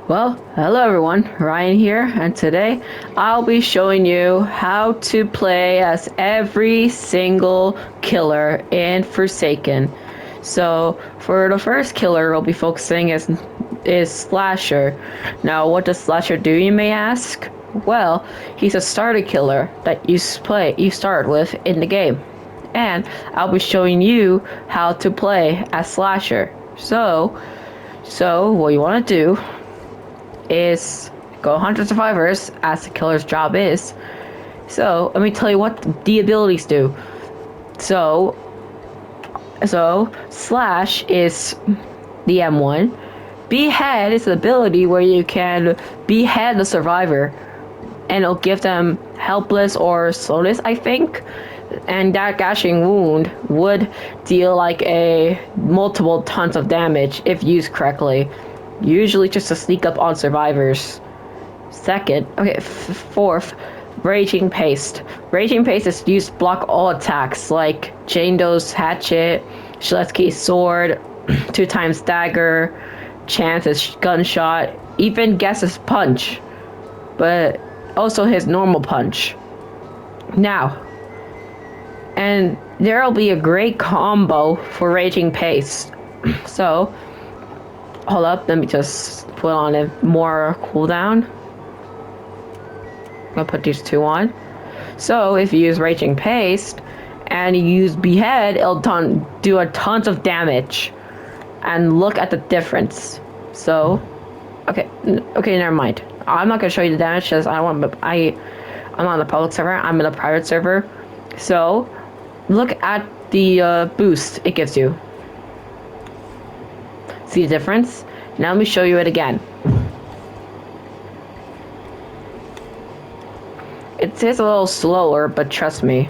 Well, hello everyone, Ryan here, and today I'll be showing you how to play as every single killer in Forsaken. So, for the first killer we'll be focusing is Slasher. Now, what does Slasher do, you may ask? Well, he's a starter killer that you start with in the game. And I'll be showing you how to play as Slasher. So what you want to do is go hunt for survivors, as the killer's job is. So let me tell you what the abilities do. So slash is the M1. Behead is the ability where you can behead the survivor, and it'll give them helpless or slowness, I think. And that gashing wound would deal like a multiple tons of damage if used correctly. Usually just to sneak up on survivors. Fourth, Raging Paste. Raging Paste is used to block all attacks, like Jane Doe's hatchet, Shletsky's sword, 2x dagger, Chance's gunshot, even Guess's punch, but also his normal punch. Now, and there'll be a great combo for Raging Paste. So, hold up, let me just put on a more cooldown. I'm gonna put these two on. So if you use Raging Paste and you use Behead, it'll do a tons of damage. And look at the difference. So, okay, never mind. I'm not gonna show you the damage because I'm not on the public server. I'm in a private server. So, look at the boost it gives you. See the difference? Now let me show you it again. It is a little slower, but trust me.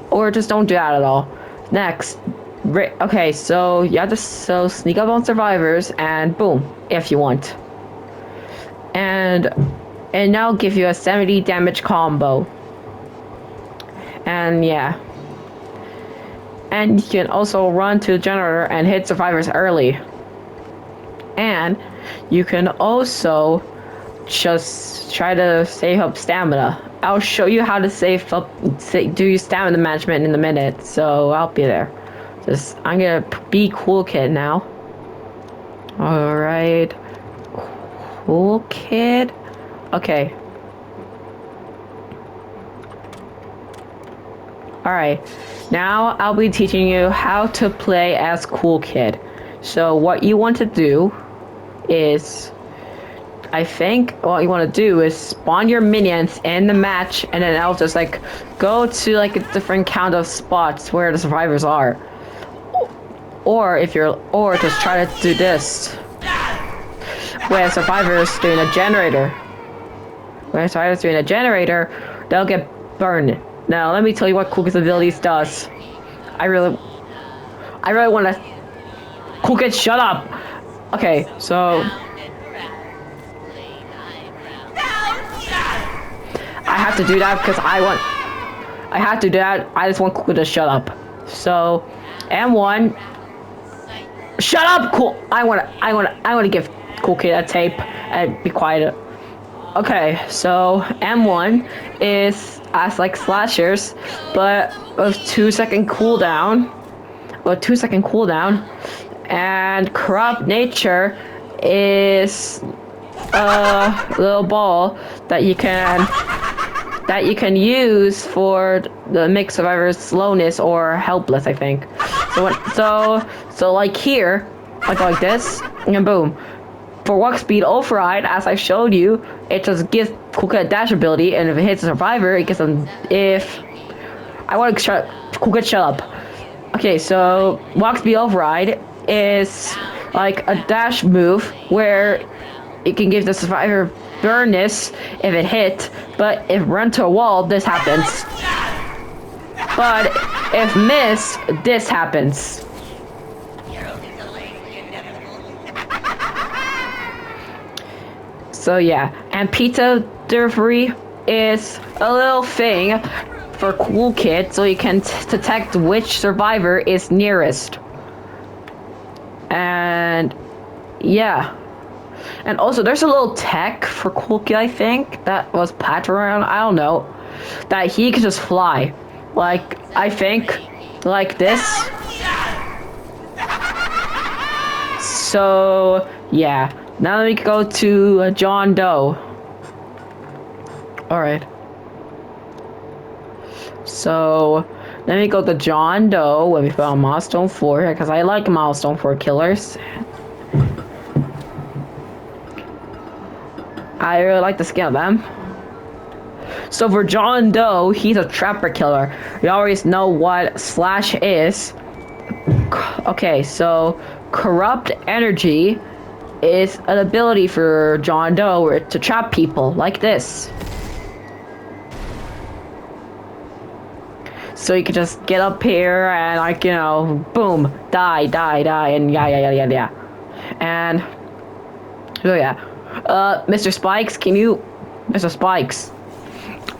Or just don't do that at all. Next, okay, so you have to sneak up on survivors and boom, if you want. And now give you a 70 damage combo. And yeah. And you can also run to the generator and hit survivors early. And you can also just try to save up stamina. I'll show you how to do your stamina management in a minute, so I'll be there. I'm gonna be cool kid now. Alright. Cool kid. Okay. Alright, now I'll be teaching you how to play as Cool Kid. So what you want to do is, I think what you want to do is spawn your minions in the match, and then I'll just like go to like a different count of spots where the survivors are. Or just try to do this where survivors doing a generator. When survivors doing a generator, they'll get burned. Now, let me tell you what Cool Kid's abilities does. I really want to... Cool Kid, shut up! Okay, so... I have to do that because I have to do that. I just want Cool Kid to shut up. So, M1... Shut up, Cool... I want to give Cool Kid a tape and be quiet. Okay, so M1 is as like slashers, but with 2-second cooldown. And corrupt nature is a little ball that you can use for the make survivors slowness or helpless, I think. So like here, like this, and boom. For walk speed override, as I showed you, it just gives Cool Kid a dash ability, and if it hits a survivor, it gives them. Cool Kid, shut up. Okay, so walk speed override is like a dash move where it can give the survivor burness if it hit, but if run to a wall, this happens. But if miss, this happens. So yeah, and pizza delivery is a little thing for Cool Kid, so you can detect which survivor is nearest. And yeah, And also, there's a little tech for Cool Kid, I think, that was patched around. I don't know. That he can just fly. Like, I think, like this. So, yeah. Now we can go to John Doe. Alright. So, then we go to John Doe when we found milestone 4, because I like milestone 4 killers. I really like the skin of them. So for John Doe, he's a trapper killer. You always know what slash is. Okay, so corrupt energy is an ability for John Doe to trap people like this. So you can just get up here and, like, you know, boom, die, and yeah. And so yeah, Mr. Spikes, Mr. Spikes,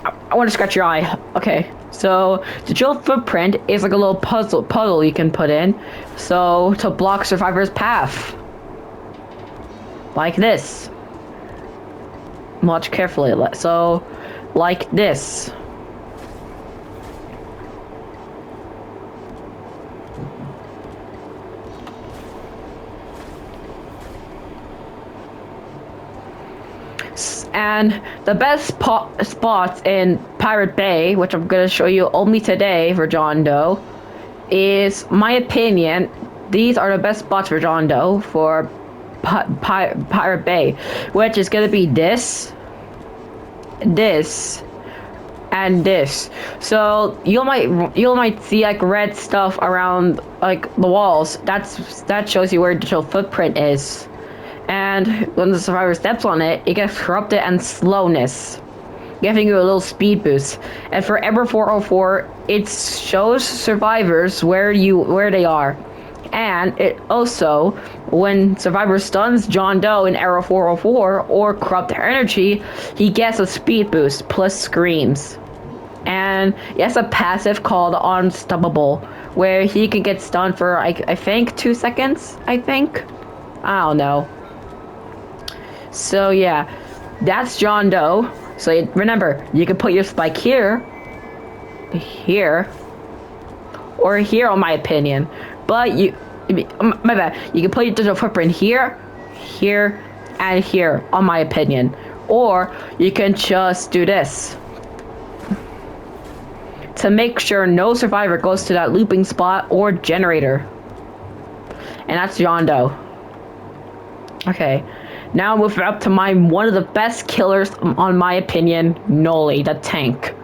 I want to scratch your eye. Okay, so the digital footprint is like a little puzzle you can put in, so to block survivor's path, like this. Watch carefully. So, like this. And the best spots in Pirate Bay, which I'm going to show you only today for John Doe, is, my opinion, these are the best spots for John Doe for Pirate Bay, which is going to be this, and this. So you might see like red stuff around like the walls. That shows you where the digital footprint is. And when the survivor steps on it, it gets corrupted and slowness, giving you a little speed boost. And for Ever 404, it shows survivors where they are. And it also, when survivor stuns John Doe in Ever 404 or corrupt energy, he gets a speed boost plus screams. And he has a passive called Unstoppable, where he can get stunned for I think 2 seconds. I don't know. So yeah, that's John Doe. So remember, you can put your spike here, or here, in my opinion. But my bad. You can put your digital footprint here, and here, on my opinion. Or you can just do this to make sure no survivor goes to that looping spot or generator. And that's John Doe. Okay. Now moving up to one of the best killers, on my opinion, Noli, the tank.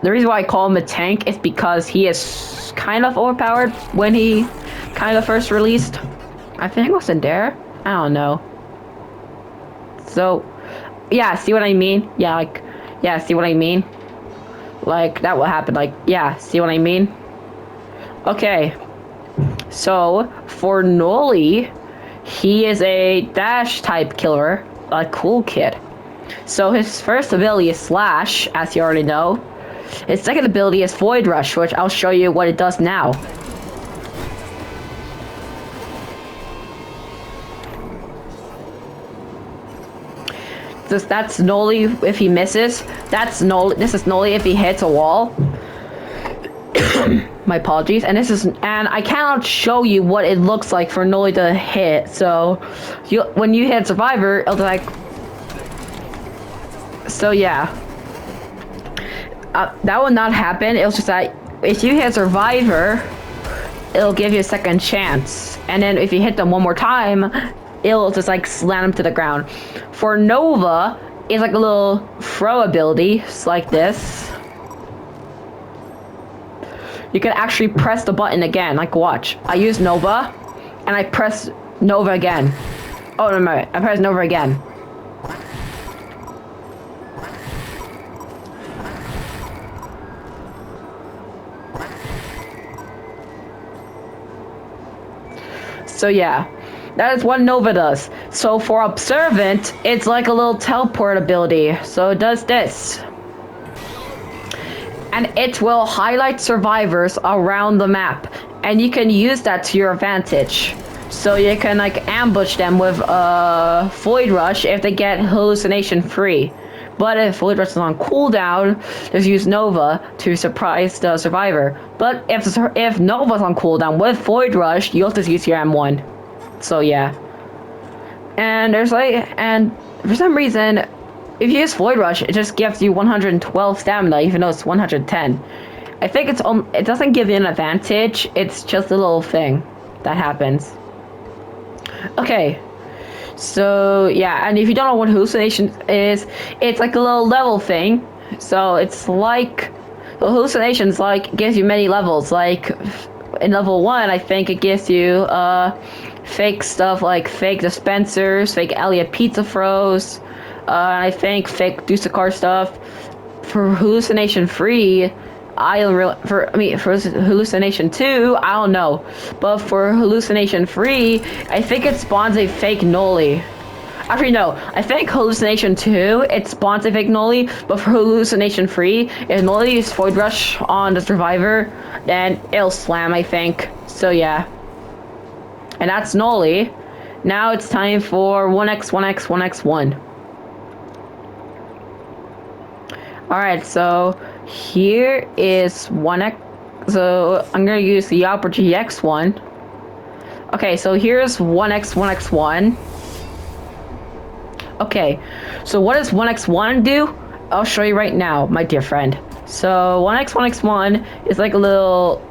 The reason why I call him a tank is because he is kind of overpowered when he kind of first released. I think it was in there. I don't know. So, yeah, see what I mean? Yeah, see what I mean? Like, that will happen. Like, yeah, see what I mean? Okay. So, for Noli, he is a dash type killer, a cool kid. So his first ability is Slash, as you already know. His second ability is Void Rush, which I'll show you what it does now. That's Noli if he misses. This is Noli if he hits a wall. My apologies. And I cannot show you what it looks like for Noli to hit. So when you hit Survivor, it'll be like. So yeah, that will not happen. It was just that if you hit Survivor, it'll give you a second chance, and then if you hit them one more time, it'll just like slam them to the ground. For Nova, it's like a little throw ability, it's like this. You can actually press the button again. Like, watch. I use Nova, and I press Nova again. Oh no, I press Nova again. So yeah, that is what Nova does. So for Observant, it's like a little teleport ability. So it does this. And it will highlight survivors around the map. And you can use that to your advantage. So you can like ambush them with Void Rush if they get hallucination free. But if Void Rush is on cooldown, just use Nova to surprise the survivor. But if Nova's on cooldown with Void Rush, you'll just use your M1. So yeah. And and for some reason, if you use Void Rush, it just gives you 112 stamina, even though it's 110. I think it doesn't give you an advantage. It's just a little thing that happens. Okay. So yeah, and if you don't know what hallucination is, it's like a little level thing. So it's like hallucinations like gives you many levels. Like in level 1, I think it gives you fake stuff like fake dispensers, fake Elliot pizza throws, I think fake Dusakar stuff. For hallucination free, for hallucination 2, I don't know, but for hallucination free, I think it spawns a fake Noli. Actually, no, I think hallucination 2, it spawns a fake Noli, but for hallucination free, if Noli uses Void Rush on the survivor, then it'll slam, I think. So yeah. And that's Noli. Now it's time for 1x, 1x, 1x1. Alright, so here is 1x. So I'm gonna use the Opera GX one. Okay, so here's 1x, 1x1. Okay, so what does 1x1 do? I'll show you right now, my dear friend. So 1x, 1x1 is like a little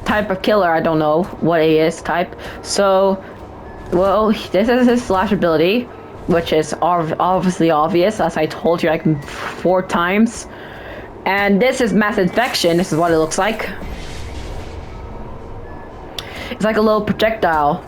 type of killer. I don't know what it is type. So, well, this is his slash ability, which is obviously obvious, as I told you like 4 times. And this is mass infection. This is what it looks like. It's like a little projectile.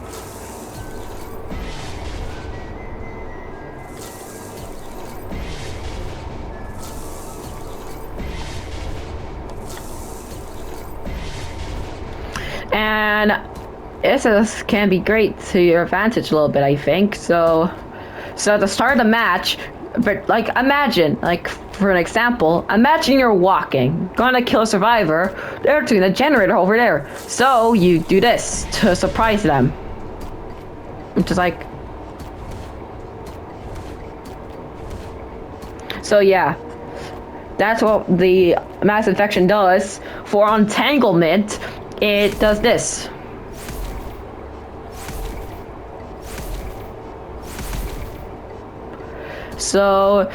And this can be great to your advantage a little bit, I think. So at the start of the match, but like imagine, like for an example, imagine you're walking, gonna kill a survivor, they're doing the generator over there. So you do this to surprise them. Which is like, so yeah. That's what the mass infection does. For entanglement, it does this. So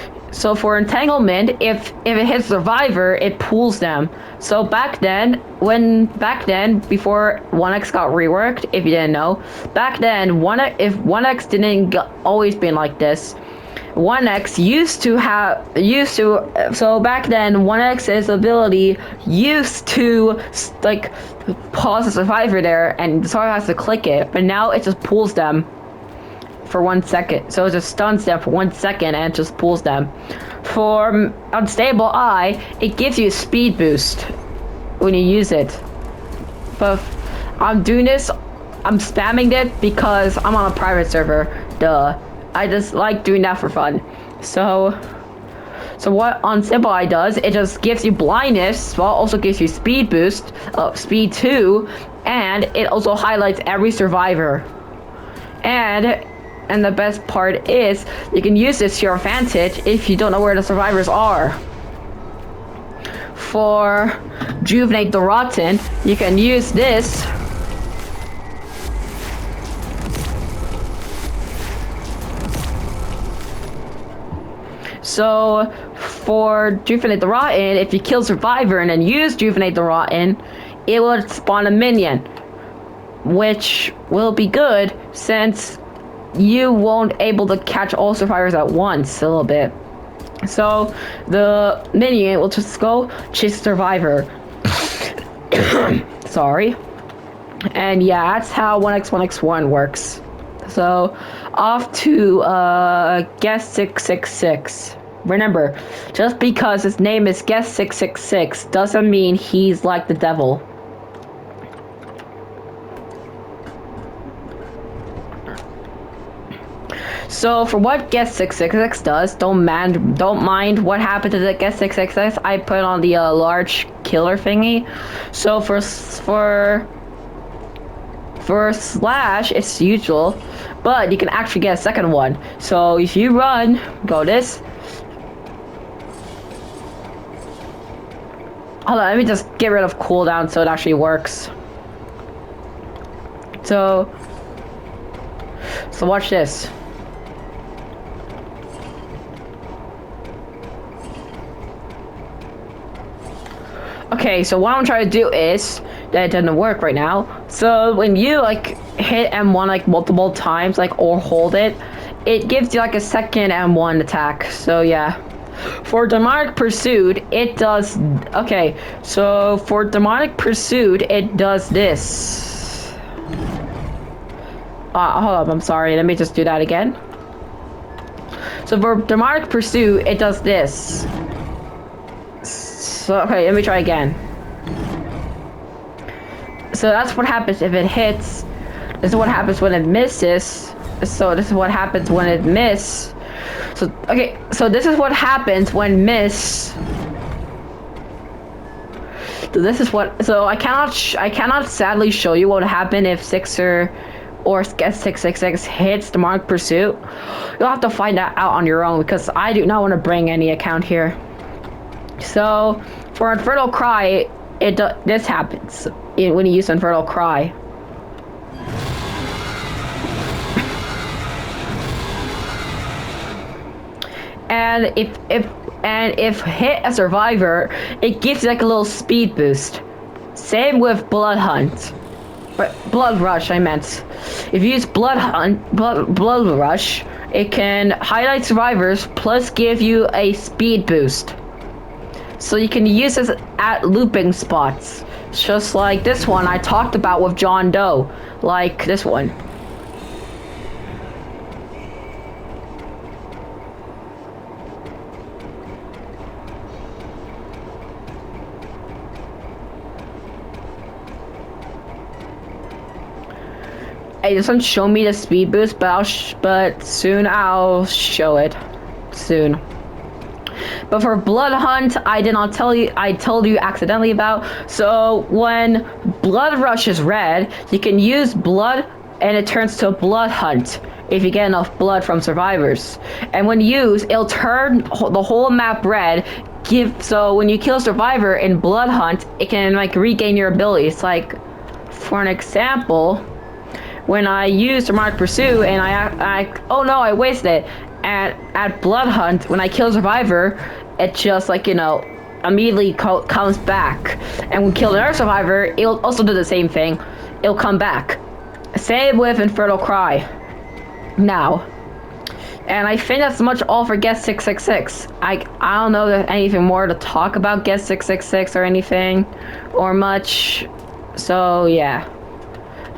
for entanglement, if it hits survivor, it pulls them. So back then, before 1x got reworked, if you didn't know, back then if 1x didn't always been like this, 1x so back then 1x's ability used to like pause the survivor there, and the survivor has to click it, but now it just pulls them for 1 second. So it just stuns them for 1 second and it just pulls them. For unstable eye, it gives you a speed boost when you use it. But I'm doing this, I'm spamming it because I'm on a private server. Duh. I just like doing that for fun. So what unstable eye does, it just gives you blindness, while also gives you speed boost, speed 2, and it also highlights every survivor. And the best part is, you can use this to your advantage if you don't know where the survivors are. For Rejuvenate the Rotten, you can use this. So for Rejuvenate the Rotten, if you kill survivor and then use Rejuvenate the Rotten, it will spawn a minion, which will be good since you won't able to catch all survivors at once a little bit. So the minion will just go chase survivor. Sorry. And yeah, that's how 1x 1x1 works. So off to guest 666. Remember, just because his name is guest 666 doesn't mean he's like the devil. So for what guest 666 does, don't mind what happened to the guest 666. I put on the large killer thingy. So for for slash, it's usual, but you can actually get a second one. So if you run, go this. Hold on, let me just get rid of cooldown so it actually works. So watch this. Okay, so what I'm trying to do is that it doesn't work right now. So when you like hit M1 like multiple times, like or hold it, it gives you like a second M1 attack. So yeah. For demonic pursuit, it does. Okay, so for demonic pursuit, it does this. Hold up, I'm sorry. Let me just do that again. So for demonic pursuit, it does this. So okay, let me try again. So that's what happens if it hits. This is what happens when it misses. So this is what happens when it misses. So okay, so this is what happens when miss. So this is what. So I cannot sadly show you what would happen if Sixer or Guess 666 hits demonic pursuit. You'll have to find that out on your own because I do not want to bring any account here. So for Infernal Cry, this happens when you use Infernal Cry. And if hit a survivor, it gives you like a little speed boost. Same with Blood Hunt. Blood Rush, I meant. If you use Blood Rush, it can highlight survivors plus give you a speed boost. So you can use this at looping spots. Just like this one I talked about with John Doe. Like this one. It doesn't show me the speed boost, but soon I'll show it. Soon. But for Blood Hunt, I did not tell you. I told you accidentally about. So when Blood Rush is red, you can use blood, and it turns to a Blood Hunt if you get enough blood from survivors. And when used, it'll turn the whole map red. So when you kill a survivor in Blood Hunt, it can like regain your abilities. Like, for an example. When I used Demonic Pursuit and oh no, I wasted it. At Blood Hunt, when I kill a survivor, it just like, you know, immediately comes back. And when kill another survivor, it'll also do the same thing. It'll come back. Same with Infernal Cry. Now. And I think that's much all for Guess 666. I don't know if there's anything more to talk about Guess 666 or anything. Or much. So yeah.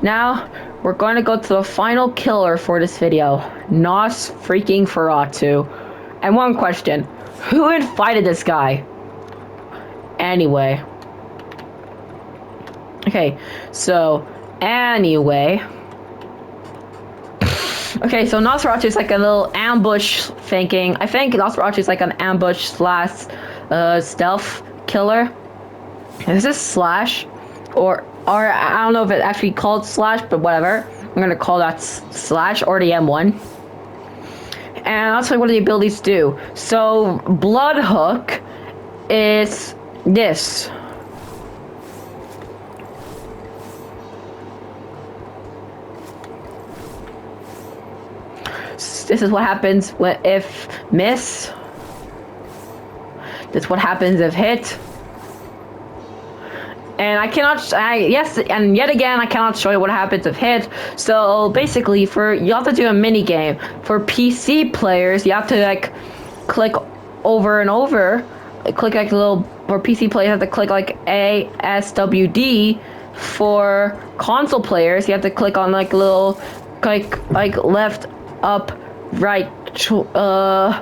Now, we're going to go to the final killer for this video, Nos freaking Ferratu. And one question, who invited this guy? Anyway. Okay, so, anyway. Okay, so Nosferatu is like a little ambush thinking. I think Nosferatu is like an ambush slash stealth killer. Is this slash? Or I don't know if it's actually called slash, but whatever. I'm gonna call that slash or the M1. And I'll tell you what the abilities do. So Blood Hook is this. This is what happens if miss. This is what happens if hit. And and yet again, I cannot show you what happens if hit. So basically, you have to do a mini game. For PC players, you have to like click over and over. Click like a little. For PC players, you have to click like A, S, W, D. For console players, you have to click on like a little, like left, up, right,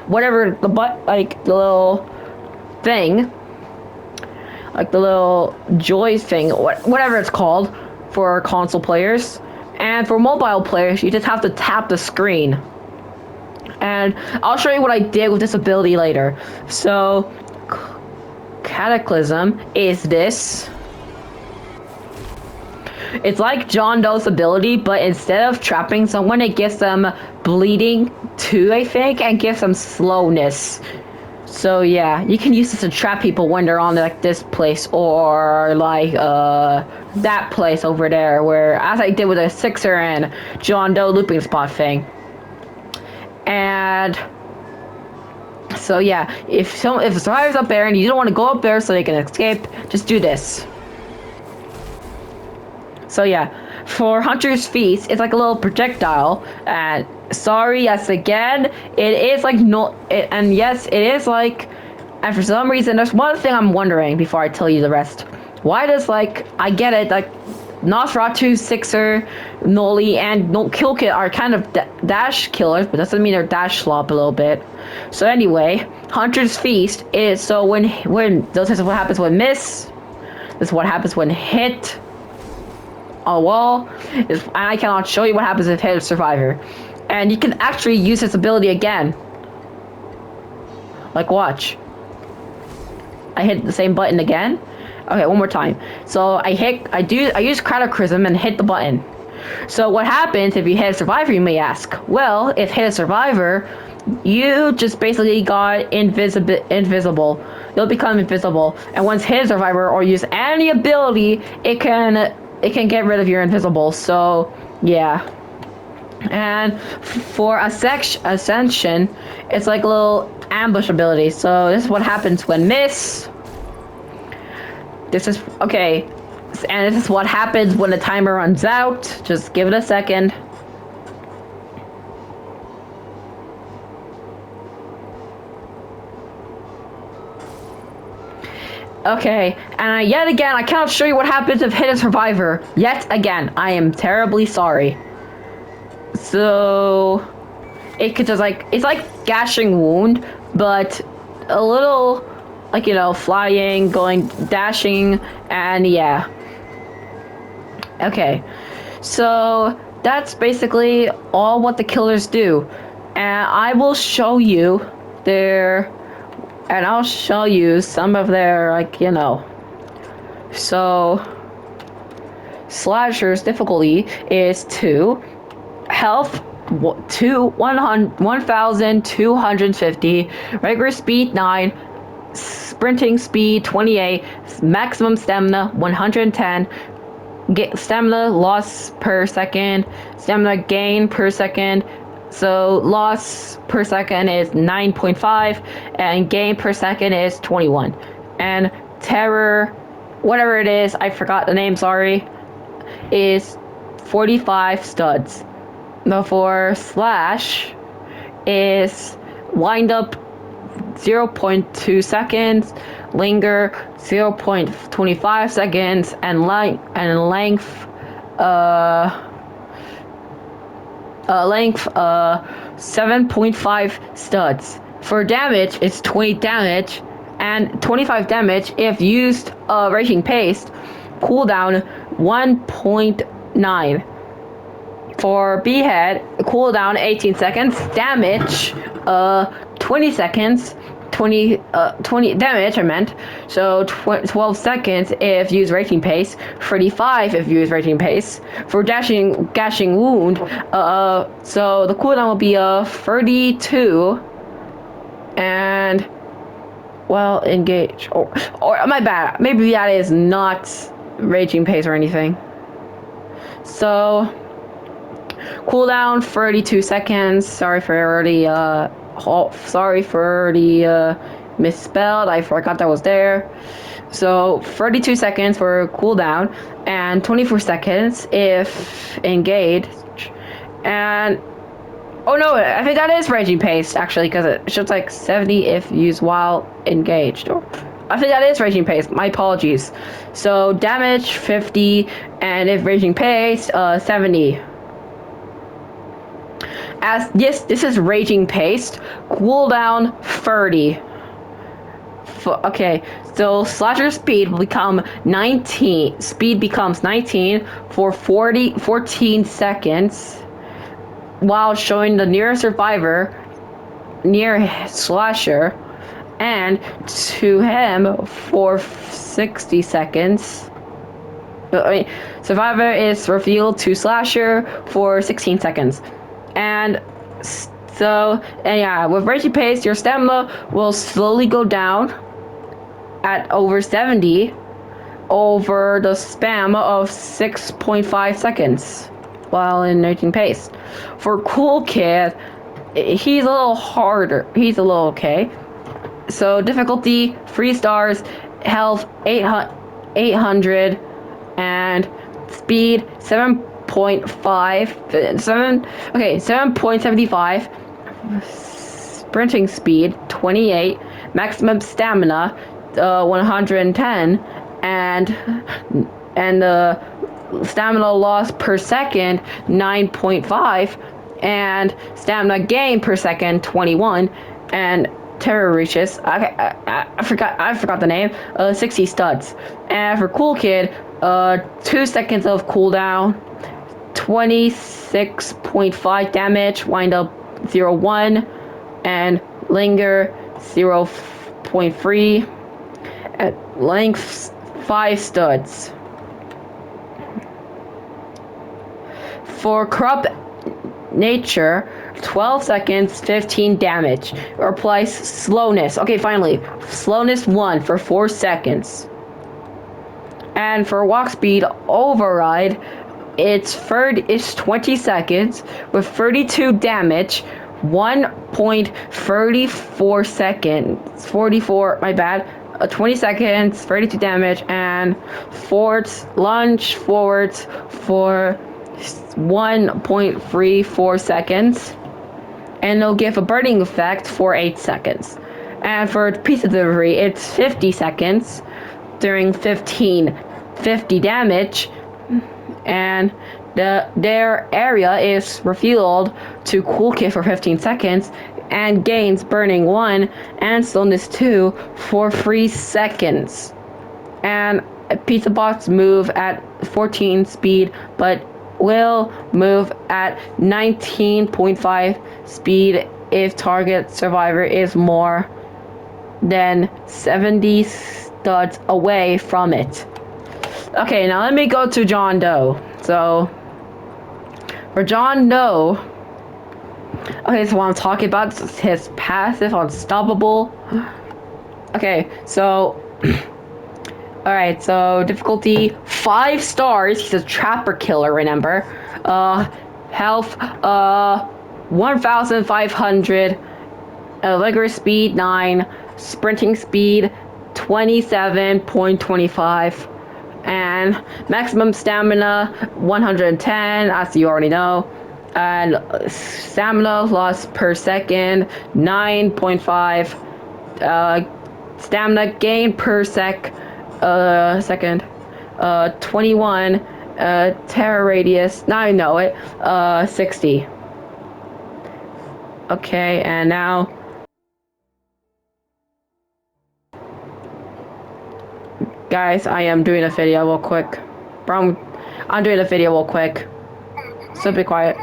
whatever the like the little thing. Like the little joy thing, whatever it's called, for console players. And for mobile players, you just have to tap the screen. And I'll show you what I did with this ability later. So, Cataclysm is this. It's like John Doe's ability, but instead of trapping someone, it gives them bleeding too, I think, and gives them slowness. So yeah, you can use this to trap people when they're on like this place or like that place over there, where as I did with a Sixer and John Doe looping spot thing. And so yeah, if a survivor's up there and you don't want to go up there so they can escape, just do this. So yeah, for Hunter's Feast, it's like a little projectile. And sorry, yes, again, it is like and yes, it is like. And for some reason, there's one thing I'm wondering before I tell you the rest. Why does I get it, like Nosferatu, Sixer, Noli, and No Kill Kit are kind of dash killers, but doesn't mean they're dash slop a little bit. So anyway, Hunter's Feast is so when this is what happens when miss. This is what happens when hit on a wall. And I cannot show you what happens if hit a survivor. And you can actually use this ability again. Like watch. I hit the same button again. Okay, one more time. So I use Cataclysm and hit the button. So what happens if you hit a survivor, you may ask? Well, if hit a survivor, you just basically got invisible. You'll become invisible. And once hit a survivor or use any ability, it can get rid of your invisible. So yeah. And for Ascension, it's like a little ambush ability. So this is what happens when miss. This is okay, and this is what happens when the timer runs out. Just give it a second. Okay, and yet again, I cannot show you what happens if hit a survivor. Yet again, I am terribly sorry. So it could just it's like gashing wound, but a little flying, going, dashing, and yeah. Okay, so that's basically all what the killers do, and I will show you I'll show you some of their So Slasher's difficulty is 2, health 1,250, regular speed 9, sprinting speed 28, maximum stamina 110, stamina loss per second, stamina gain per second. So loss per second is 9.5 and gain per second is 21. And terror, whatever it is, I forgot the name, sorry, is 45 studs. Now for Slash is wind up 0.2 seconds, linger 0.25 seconds, and length 7.5 studs. For damage, it's 20 damage and 25 damage if used Raging Paste. Cooldown 1.9. For Behead, cooldown 18 seconds, damage 20 seconds, 20 damage I meant, so 12 seconds if used Raging Paste, 35 if used Raging Paste. For gashing wound, so the cooldown will be 32, and well, engage, or my bad, maybe that is not Raging Paste or anything. So cooldown 32 seconds. Sorry for the misspelled. I forgot that was there. So 32 seconds for cooldown and 24 seconds if engaged. And oh no, I think that is Raging Paste actually, because it shows like 70 if used while engaged. I think that is Raging Paste. My apologies. So damage 50 and if Raging Paste 70. As yes, this is Raging Paste. Cooldown 30. Okay, so Slasher speed will become 19. Speed becomes 19 for 14 seconds, while showing the nearest survivor near Slasher, and to him for 60 seconds. Survivor is revealed to Slasher for 16 seconds. And yeah, with Reggie Pace, your stamina will slowly go down at over 70 over the span of 6.5 seconds while in raging pace. For Cool Kid, he's a little harder. He's a little okay. So difficulty 3 stars, health 800, and speed 7.75, sprinting speed 28, maximum stamina 110, and stamina loss per second 9.5, and stamina gain per second 21, and terror reaches. I forgot the name. 60 studs. And for Cool Kid, 2 seconds of cooldown, 26.5 damage, wind up 0.1, and linger 0.3, at length 5 studs. For Corrupt Nature, 12 seconds, 15 damage. Applies slowness. Okay, finally. Slowness 1 for 4 seconds. And for Walk Speed Override, it's 20 seconds with 32 damage. 1.34 seconds. 44, my bad. 20 seconds, 32 damage, and lunge forwards for 1.34 seconds, and it'll give a burning effect for 8 seconds. And for pizza delivery, it's 50 seconds during 50 damage, and their area is refueled to Cool Kid for 15 seconds and gains burning 1 and slowness 2 for 3 seconds. And pizza bots move at 14 speed, but will move at 19.5 speed if target survivor is more than 70 studs away from it. Okay, now let me go to John Doe. So, for John Doe, okay, so what I'm talking about is his passive Unstoppable. Okay, so alright, so difficulty 5 stars. He's a trapper killer, remember. Health 1,500. Vigorous speed 9. Sprinting speed 27.25. And maximum stamina 110, as you already know. And stamina loss per second 9.5. Stamina gain per second 21, terror radius, now I know it, 60. Okay, and now guys, I am doing a video real quick. I'm doing a video real quick, so be quiet.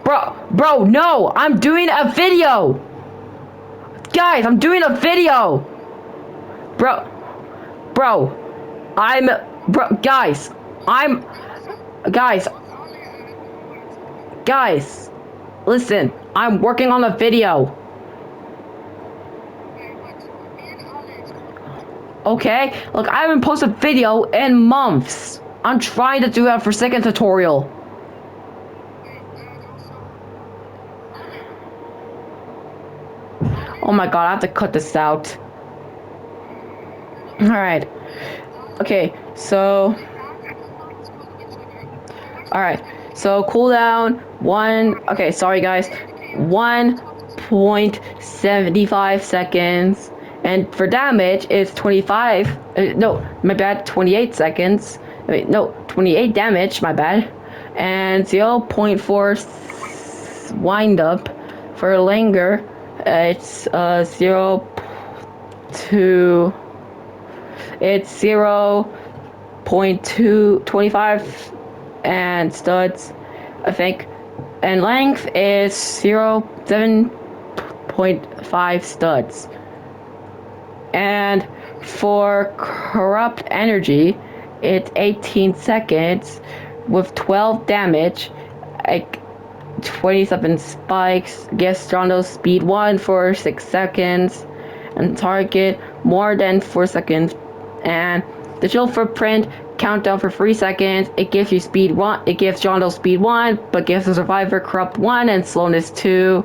Bro, no, I'm doing a video. Guys, I'm doing a video. Bro, guys, listen, I'm working on a video. Okay, look, I haven't posted a video in months. I'm trying to do that for second tutorial. Oh my god, I have to cut this out. Alright. Okay, so... Alright, so cooldown 1... Okay, sorry guys. 1.75 seconds. And for damage, it's 25... no, my bad, 28 seconds. Wait, no, 28 damage, my bad. And 0.4 wind up. For linger, it's 0.2... It's 0.225 and studs, I think. And length is 7.5 studs. And For corrupt energy, it's 18 seconds with 12 damage. Like 27 spikes. Gives Jondo speed 1 for 6 seconds. And target more than 4 seconds. And digital footprint countdown for 3 seconds. It gives you speed 1. It gives Jondo speed 1, but gives the survivor corrupt 1 and slowness 2.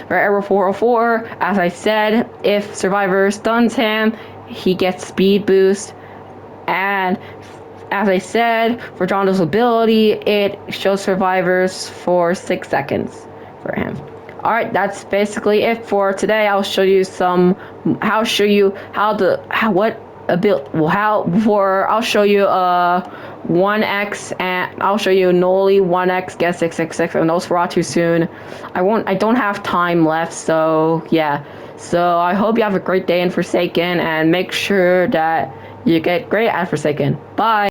For error 404, as I said, if survivor stuns him, he gets speed boost. And as I said, for Jondo's ability, it shows survivors for 6 seconds for him. Alright, that's basically it for today. I'll show you I'll show you 1x, and I'll show you Noli 1x get 666, and those were too soon. I don't have time left, so yeah. So I hope you have a great day in Forsaken, and make sure that you get great at Forsaken. Bye.